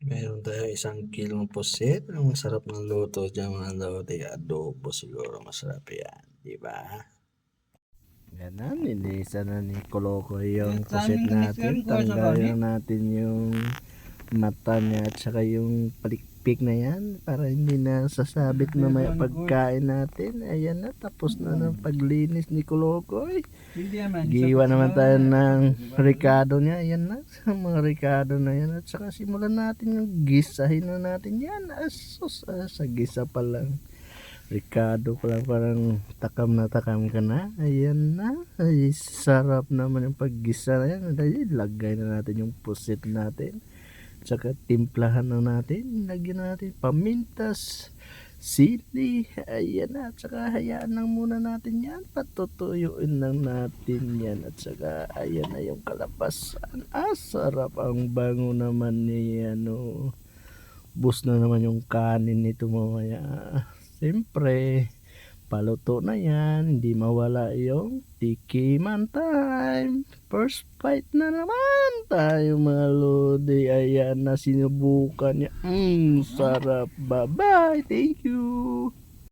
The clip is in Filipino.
Meron tayong 1 kilong pusit. Ang masarap ng luto diyan mga lodi. Adobo siguro masarap yan, di ba? Ganun, nilisa na ni Koloko yung pusit natin. Tanggalin natin yung mata niya at saka yung palikpik na yan para hindi na sasabit na may pagkain natin. Ayan na, tapos na ng paglinis ni Kolokoy. Giwa naman tayo ng ricado niya. Ayan na, sa mga ricado na yan. At saka simulan natin yung gisahin na natin yan. Asus, sa gisa pa lang. Ricado pa lang, parang takam na takam ka na. Ayan na, ay sarap naman yung paggisa na yan. Lagay na natin yung pusit natin. Tsaka timplahan na natin. Lagyan natin pamintas, sili. Ayan na. Tsaka hayaan lang muna natin yan. Patutuyuin lang natin yan. At tsaka ayan na yung kalabasan. Sarap ang bango naman niya. No? Bus na naman yung kanin nito mamaya. Siyempre, paluto na yan. Hindi mawala yung tikiman time. First bite na naman tayo mga lodi. Ayan na, sinubukan niya. Sarap. Bye bye. Thank you.